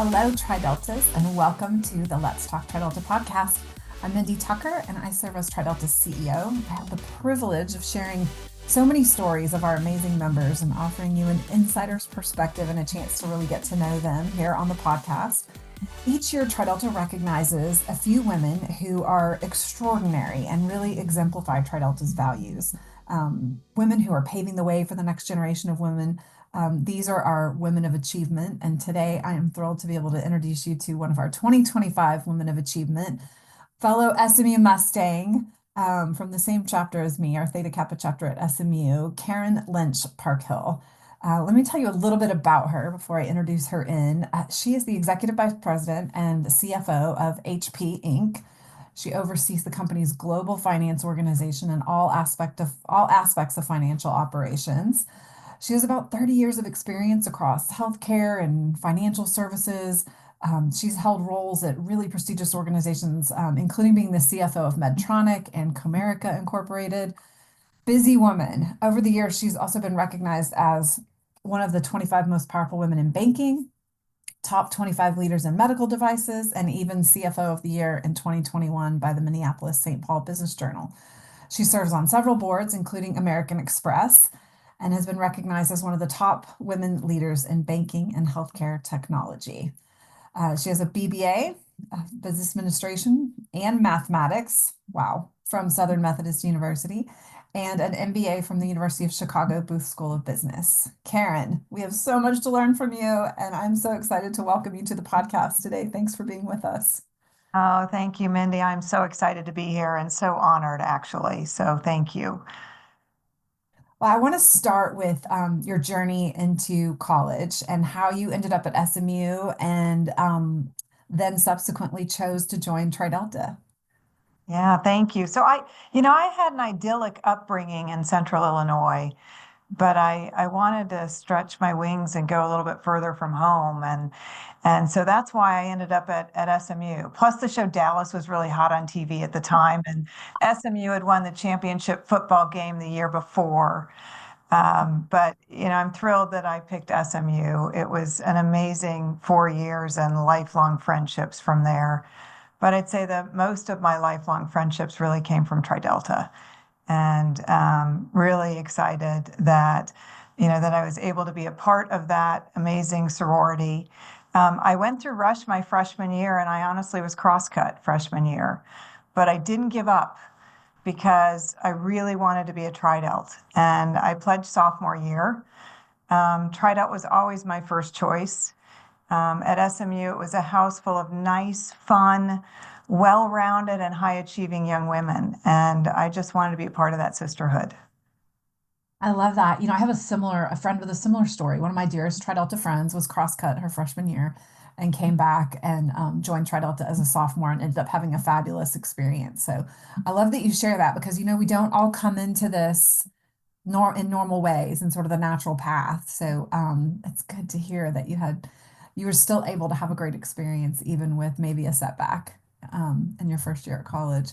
Hello, Trideltas, and welcome to the Let's Talk Tridelta podcast. I'm Mindy Tucker, and I serve as Tridelta's CEO. I have the privilege of sharing so many stories of our amazing members and offering you an insider's perspective and a chance to really get to know them here on the podcast. Each year, Tridelta recognizes a few women who are extraordinary and really exemplify Tridelta's values. Women who are paving the way for the next generation of women. These are our Women of Achievement, and today I am thrilled to be able to introduce you to one of our 2025 Women of Achievement, fellow SMU Mustang from the same chapter as me, our Theta Kappa chapter at SMU, Karen Lynch Parkhill. Let me tell you a little bit about her before I introduce her in. She is the Executive Vice President and the CFO of HP Inc. She oversees the company's global finance organization and all aspects of financial operations. She has about 30 years of experience across healthcare and financial services. She's held roles at really prestigious organizations, including being the CFO of Medtronic and Comerica Incorporated. Busy woman. Over the years, she's also been recognized as one of the 25 most powerful women in banking, top 25 leaders in medical devices, and even CFO of the Year in 2021 by the Minneapolis St. Paul Business Journal. She serves on several boards, including American Express, and has been recognized as one of the top women leaders in banking and healthcare technology. She has a BBA, Business Administration, and Mathematics, wow, from Southern Methodist University, and an MBA from the University of Chicago Booth School of Business. Karen, we have so much to learn from you, and I'm so excited to welcome you to the podcast today. Thanks for being with us. Oh, thank you, Mindy. I'm so excited to be here and so honored, actually. So thank you. Well, I want to start with your journey into college and how you ended up at SMU and then subsequently chose to join Tridelta. Yeah, thank you. So I had an idyllic upbringing in Central Illinois, but I wanted to stretch my wings and go a little bit further from home. And so that's why I ended up at SMU. Plus, the show Dallas was really hot on TV at the time, and SMU had won the championship football game the year before. But I'm thrilled that I picked SMU. It was an amazing 4 years and lifelong friendships from there. But I'd say that most of my lifelong friendships really came from Tridelta, and really excited that I was able to be a part of that amazing sorority. I went through Rush my freshman year, and I honestly was cross-cut freshman year, but I didn't give up because I really wanted to be a Tridelt, and I pledged sophomore year. Tridelt was always my first choice. At SMU, it was a house full of nice, fun, well-rounded, and high-achieving young women, and I just wanted to be a part of that sisterhood. I love that. I have a friend with a similar story. One of my dearest Tridelta friends was cross-cut her freshman year and came back and joined Tridelta as a sophomore and ended up having a fabulous experience. So I love that you share that because, we don't all come into this in normal ways and sort of the natural path. So it's good to hear that you were still able to have a great experience, even with maybe a setback in your first year at college.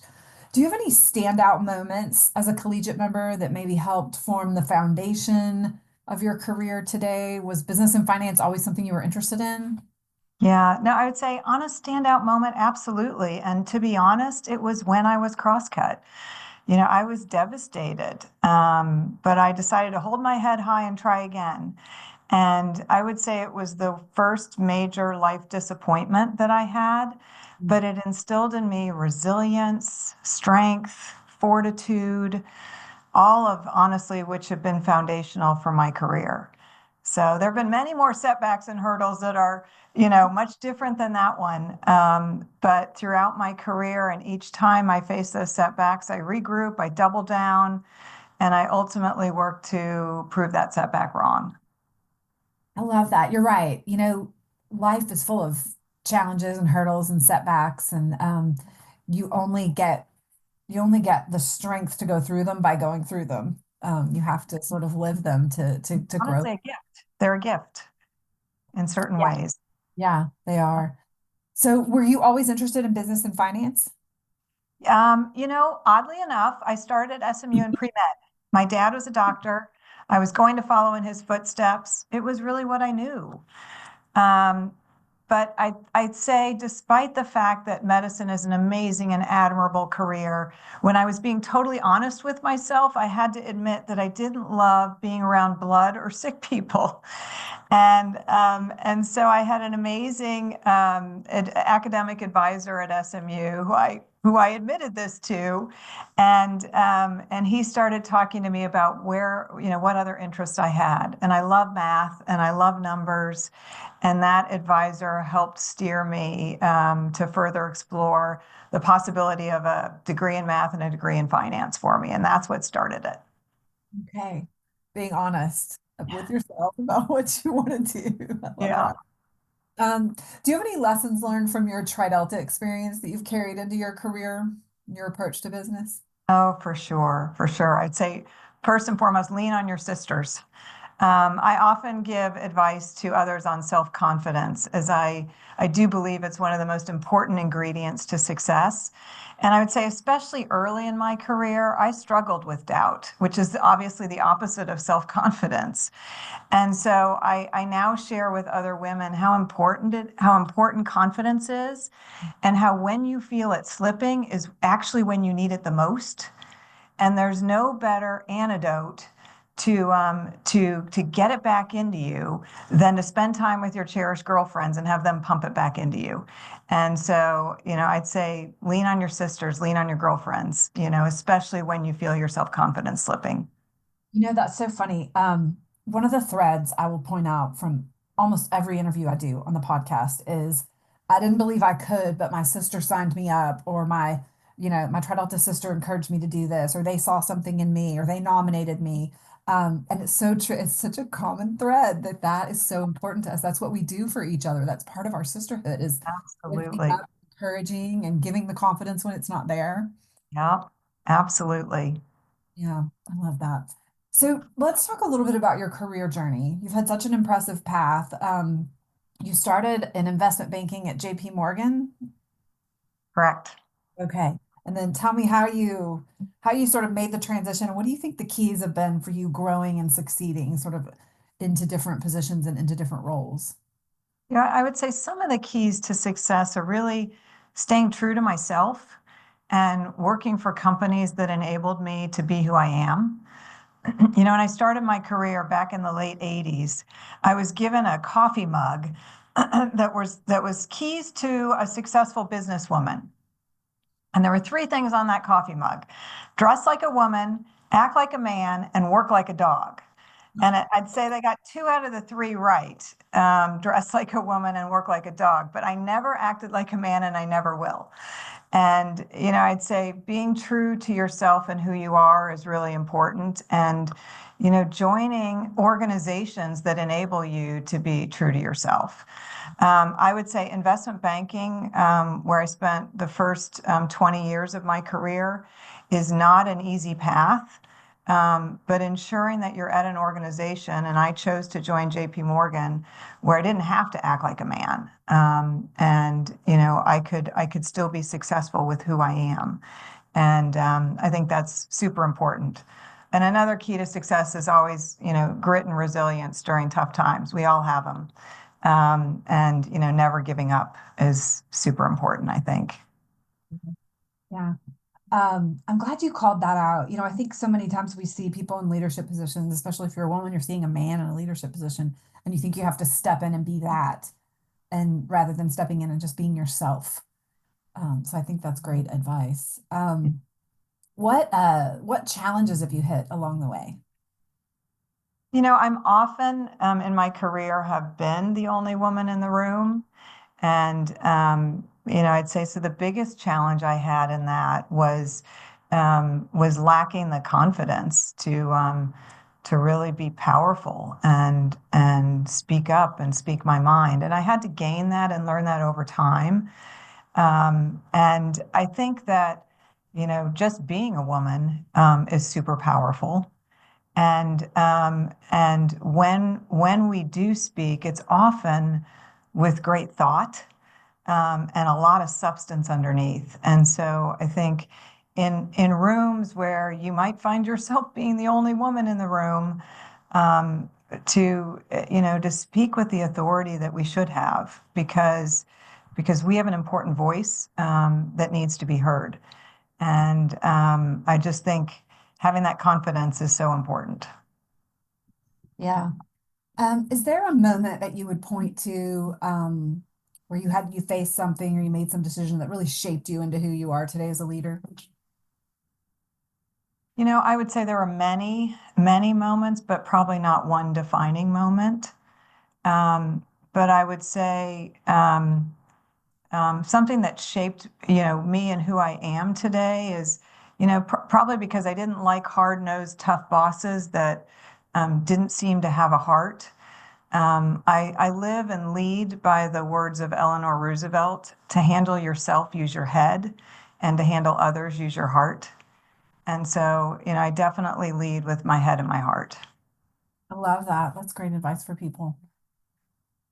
Do you have any standout moments as a collegiate member that maybe helped form the foundation of your career today? Was business and finance always something you were interested in? Yeah, no, I would say on a standout moment, absolutely. And to be honest, it was when I was cross-cut. I was devastated, but I decided to hold my head high and try again. And I would say it was the first major life disappointment that I had, but it instilled in me resilience, strength, fortitude, all of honestly, which have been foundational for my career. So there have been many more setbacks and hurdles that are, much different than that one. But throughout my career and each time I face those setbacks, I regroup, I double down, and I ultimately work to prove that setback wrong. I love that. You're right. Life is full of challenges and hurdles and setbacks, and you only get the strength to go through them by going through them. You have to sort of live them to grow. Honestly, a gift. They're a gift in certain Yeah, ways. yeah, they are. So, were you always interested in business and finance? Oddly enough, I started at SMU in pre-med. My dad was a doctor. I was going to follow in his footsteps. It was really what I knew. Um, But I'd say, despite the fact that medicine is an amazing and admirable career, when I was being totally honest with myself, I had to admit that I didn't love being around blood or sick people. And so I had an amazing academic advisor at SMU who I admitted this to, and he started talking to me about where, what other interests I had. And I love math and I love numbers, and that advisor helped steer me to further explore the possibility of a degree in math and a degree in finance for me, and that's what started it. Okay. Being honest with yourself about what you want to do. I love Yeah. that. Do you have any lessons learned from your Tri Delta experience that you've carried into your career, your approach to business? Oh, for sure, for sure. I'd say first and foremost, lean on your sisters. I often give advice to others on self-confidence, as I do believe it's one of the most important ingredients to success. And I would say, especially early in my career, I struggled with doubt, which is obviously the opposite of self-confidence. And so I now share with other women how important confidence is, and how when you feel it slipping is actually when you need it the most. And there's no better antidote to get it back into you than to spend time with your cherished girlfriends and have them pump it back into you. And so, I'd say lean on your sisters, lean on your girlfriends, especially when you feel your self-confidence slipping. That's so funny. One of the threads I will point out from almost every interview I do on the podcast is I didn't believe I could, but my sister signed me up, or my Tri Delta sister encouraged me to do this, or they saw something in me, or they nominated me. And it's so true. It's such a common thread that is so important to us. That's what we do for each other. That's part of our sisterhood is lifting Absolutely. up, encouraging, and giving the confidence when it's not there. Yeah, absolutely. Yeah, I love that. So let's talk a little bit about your career journey. You've had such an impressive path. You started in investment banking at JP Morgan. Correct. Okay. And then tell me how you sort of made the transition. What do you think the keys have been for you growing and succeeding sort of into different positions and into different roles? Yeah, I would say some of the keys to success are really staying true to myself and working for companies that enabled me to be who I am. When I started my career back in the late 80s, I was given a coffee mug that was keys to a successful businesswoman. And there were three things on that coffee mug: dress like a woman, act like a man, and work like a dog. And I'd say they got two out of the three right: dress like a woman and work like a dog. But I never acted like a man, and I never will. And, I'd say being true to yourself and who you are is really important. And, joining organizations that enable you to be true to yourself. I would say investment banking, where I spent the first 20 years of my career, is not an easy path. But ensuring that you're at an organization, and I chose to join JP Morgan, where I didn't have to act like a man. And I could still be successful with who I am. And I think that's super important. And another key to success is always, grit and resilience during tough times. We all have them. And never giving up is super important, I think. Yeah. I'm glad you called that out. I think so many times we see people in leadership positions, especially if you're a woman, you're seeing a man in a leadership position, and you think you have to step in and be that, and rather than stepping in and just being yourself. So I think that's great advice. What challenges have you hit along the way? I'm often in my career have been the only woman in the room. And, I'd say so the biggest challenge I had in that was lacking the confidence to really be powerful and speak up and speak my mind. And I had to gain that and learn that over time. And I think that, just being a woman is super powerful. And when we do speak, it's often with great thought, and a lot of substance underneath. And so I think in rooms where you might find yourself being the only woman in the room, to speak with the authority that we should have, because we have an important voice that needs to be heard. And I just think having that confidence is so important. Yeah. Is there a moment that you would point to where you faced something or you made some decision that really shaped you into who you are today as a leader? I would say there are many, many moments, but probably not one defining moment. But I would say something that shaped, me and who I am today is, probably because I didn't like hard-nosed, tough bosses that didn't seem to have a heart. I live and lead by the words of Eleanor Roosevelt: to handle yourself, use your head, and to handle others, use your heart. And so, I definitely lead with my head and my heart. I love that. That's great advice for people.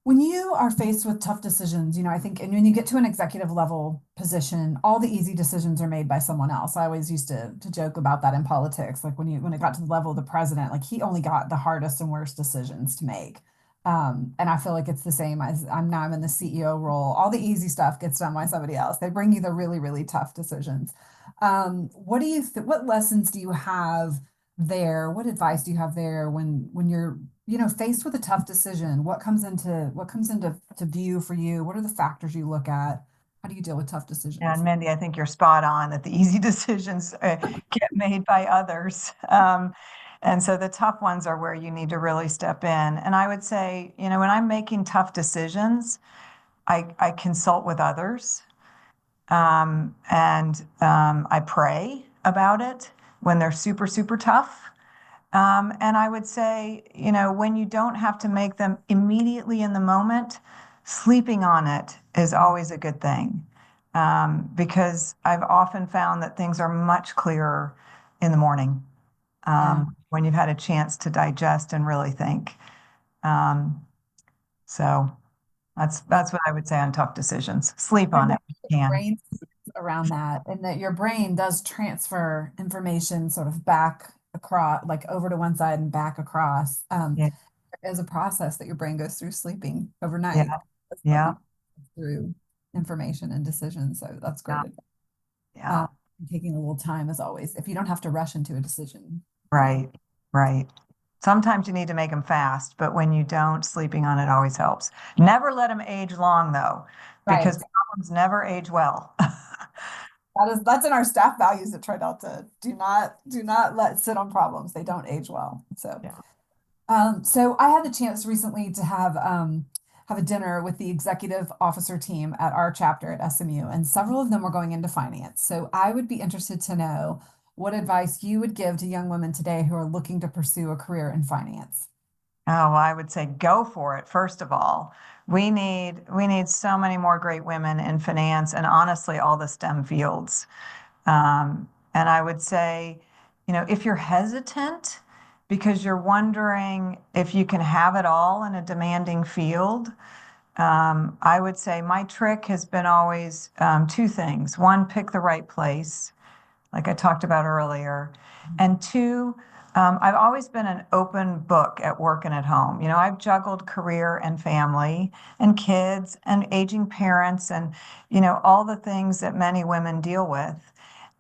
When you are faced with tough decisions, I think, and when you get to an executive level position, all the easy decisions are made by someone else. I always used to joke about that in politics. Like when it got to the level of the president, like he only got the hardest and worst decisions to make. And I feel like it's the same as I'm in the CEO role. All the easy stuff gets done by somebody else. They bring you the really, really tough decisions. What lessons do you have there? What advice do you have there when you're faced with a tough decision? What comes into to view for you? What are the factors you look at? How do you deal with tough Yeah, and decisions? Mindy, I think you're spot on that the easy decisions get made by others. And so the tough ones are where you need to really step in. And I would say, when I'm making tough decisions, I consult with others, and I pray about it when they're super, super tough. And I would say, when you don't have to make them immediately in the moment, sleeping on it is always a good thing. Because I've often found that things are much clearer in the morning, Yeah. when you've had a chance to digest and really think. Um, so that's what I would say on tough decisions. Sleep I on love it if the you can. brain around that, and that your brain does transfer information sort of back across, like over to one side and back across, Yeah, as a process that your brain goes through sleeping yeah, overnight. That's what yeah, you through information and decisions. So that's yeah, great advice. yeah. Um, Taking a little time as always, if you don't have to rush into a decision. Right, right. Sometimes you need to make them fast, but when you don't, sleeping on it always helps. Never let them age long, though, Right. because problems never age well. That's in our staff values at Tri Delta. Do not let sit on problems. They don't age well. Yeah. So I had the chance recently to have a dinner with the executive officer team at our chapter at SMU, and several of them were going into finance. So I would be interested to know what advice you would give to young women today who are looking to pursue a career in finance. Oh, well, I would say go for it, first of all. We need so many more great women in finance and honestly all the STEM fields. And I would say, if you're hesitant because you're wondering if you can have it all in a demanding field, I would say my trick has been always two things. One, pick the right place, like I talked about earlier. And two, I've always been an open book at work and at home. I've juggled career and family and kids and aging parents and, all the things that many women deal with.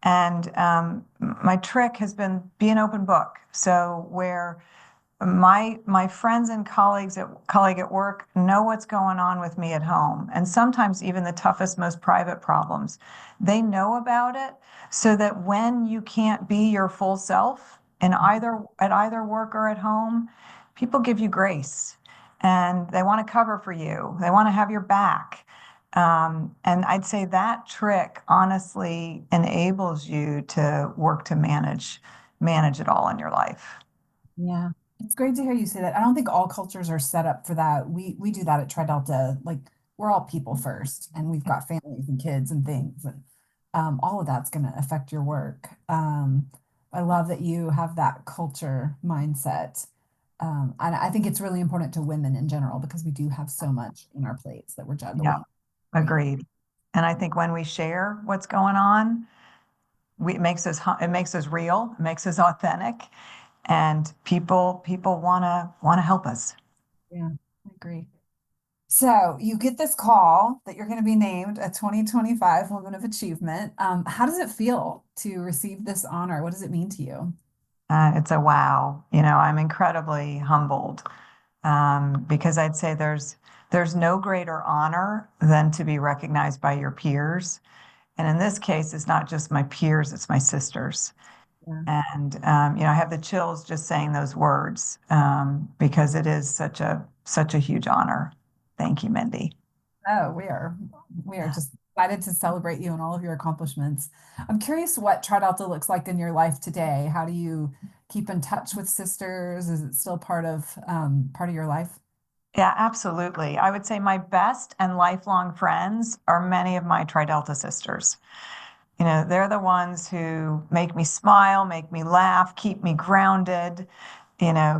And my trick has been be an open book. So where my friends and colleague at work know what's going on with me at home, and sometimes even the toughest, most private problems, they know about it, so that when you can't be your full self in either work or at home, people give you grace, and they want to cover for you. They want to have your back. And I'd say that trick honestly enables you to work to manage it all in your life. Yeah. It's great to hear you say that. I don't think all cultures are set up for that. We do that at Tri Delta. Like we're all people first, and we've got families and kids and things, and all of that's going to affect your work. I love that you have that culture mindset. And I think it's really important to women in general because we do have so much on our plates that we're Yeah, juggling. Right. agreed. And I think when we share what's going on, it makes us real, it makes us authentic, and people want to help us. Yeah, I agree. So you get this call that you're going to be named a 2025 Woman of Achievement. How does it feel to receive this honor? What does it mean to you? It's a wow. I'm incredibly humbled, because I'd say there's no greater honor than to be recognized by your peers. And in this case, it's not just my peers, it's my sisters. Yeah. And I have the chills just saying those words, because it is such a huge honor. Thank you, Mindy. Oh, we are just excited to celebrate you and all of your accomplishments. I'm curious what Tri Delta looks like in your life today. How do you keep in touch with sisters? Is it still part of your life? Yeah, absolutely. I would say my best and lifelong friends are many of my Tri Delta sisters. They're the ones who make me smile, make me laugh, keep me grounded,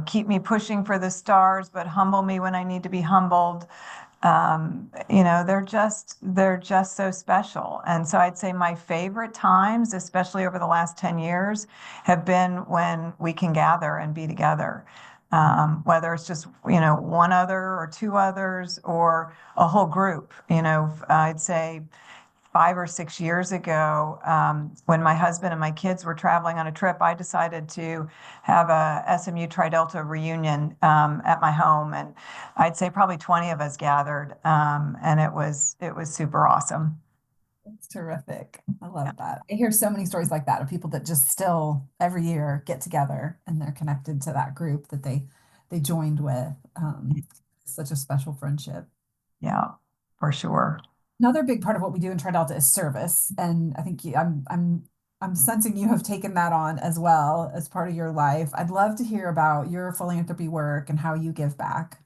keep me pushing for the stars, but humble me when I need to be humbled. They're just so special. And so I'd say my favorite times, especially over the last 10 years, have been when we can gather and be together. Whether it's just, one other or two others or a whole group. I'd say 5 or 6 years ago, when my husband and my kids were traveling on a trip, I decided to have a SMU Tri Delta reunion at my home, and I'd say probably 20 of us gathered, and it was super awesome. That's terrific. I Yeah, love that. I hear so many stories like that of people that just still every year get together and they're connected to that group that they joined with. Such a special friendship. yeah, for sure. Another big part of what we do in Tri Delta is service, and I think I'm sensing you have taken that on as well as part of your life. I'd love to hear about your philanthropy work and how you give back.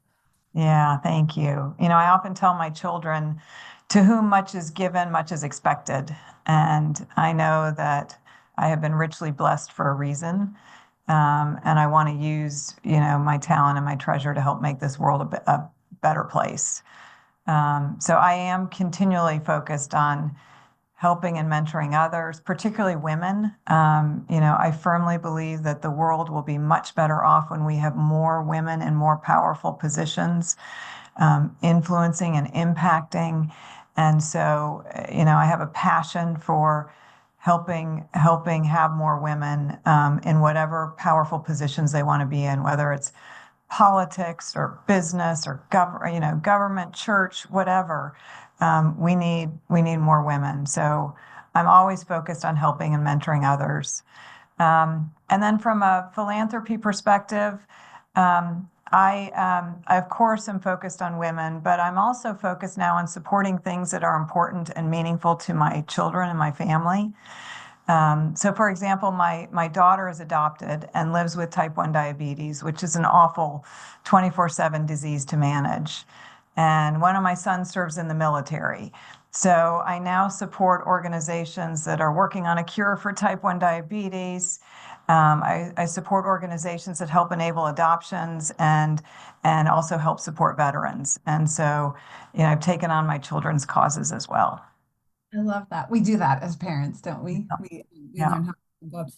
Yeah, thank you. I often tell my children, to whom much is given, much is expected. And I know that I have been richly blessed for a reason. And I want to use, my talent and my treasure to help make this world a better place. So I am continually focused on helping and mentoring others, particularly women. I firmly believe that the world will be much better off when we have more women in more powerful positions, influencing and impacting. And so, I have a passion for helping have more women in whatever powerful positions they want to be in, whether it's politics or business or government, church, whatever. We need more women. So I'm always focused on helping and mentoring others. And then from a philanthropy perspective, I of course am focused on women, but I'm also focused now on supporting things that are important and meaningful to my children and my family. So for example, my daughter is adopted and lives with type 1 diabetes, which is an awful 24/7 disease to manage. And one of my sons serves in the military. So I now support organizations that are working on a cure for type 1 diabetes. I support organizations that help enable adoptions and also help support veterans. And so, I've taken on my children's causes as well. I love that. We do that as parents, don't we? We Yeah. learn how to love.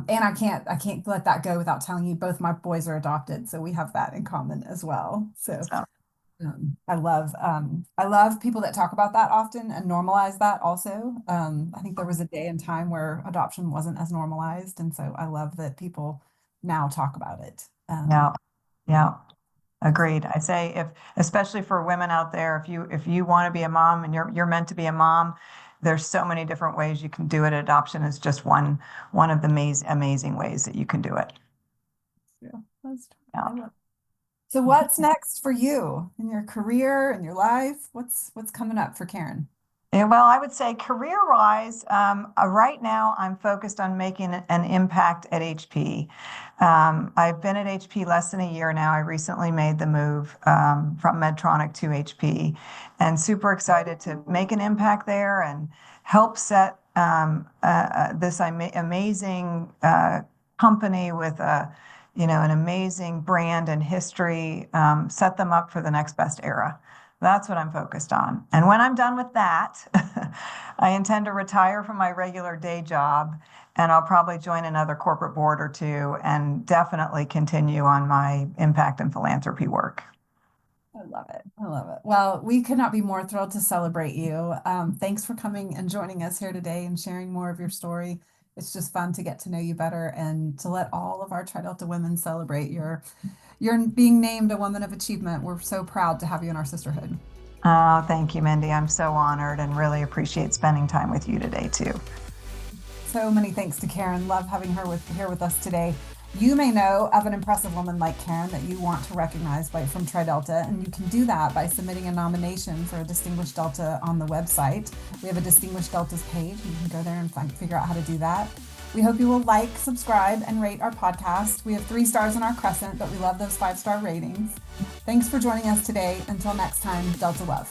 And I can't let that go without telling you both my boys are adopted, so we have that in common as well. So So, I love people that talk about that often and normalize that also. I think there was a day and time where adoption wasn't as normalized, and so I love that people now talk about it. yeah. Yeah. Agreed. I say if, especially for women out there, if you want to be a mom and you're meant to be a mom, there's so many different ways you can do it. Adoption is just one of the amazing ways that you can do it. Yeah, that's Yeah. I love. So what's next for you in your career and your life? What's coming up for Karen? Yeah, well, I would say career-wise, right now I'm focused on making an impact at HP. I've been at HP less than a year now. I recently made the move from Medtronic to HP, and super excited to make an impact there and help set this amazing company with an amazing brand and history, set them up for the next best era. That's what I'm focused on. And when I'm done with that, I intend to retire from my regular day job and I'll probably join another corporate board or two and definitely continue on my impact and philanthropy work. I love it. I love it. Well, we could not be more thrilled to celebrate you. Thanks for coming and joining us here today and sharing more of your story. It's just fun to get to know you better and to let all of our Tri Delta women celebrate your being named a Woman of Achievement. We're so proud to have you in our sisterhood. Oh, thank you, Mindy. I'm so honored and really appreciate spending time with you today, too. So many thanks to Karen. Love having her here with us today. You may know of an impressive woman like Karen that you want to recognize from Tri Delta, and you can do that by submitting a nomination for a Distinguished Delta on the website. We have a Distinguished Deltas page. You can go there and figure out how to do that. We hope you will like, subscribe, and rate our podcast. We have 3 stars in our crescent, but we love those 5-star ratings. Thanks for joining us today. Until next time, Delta Love.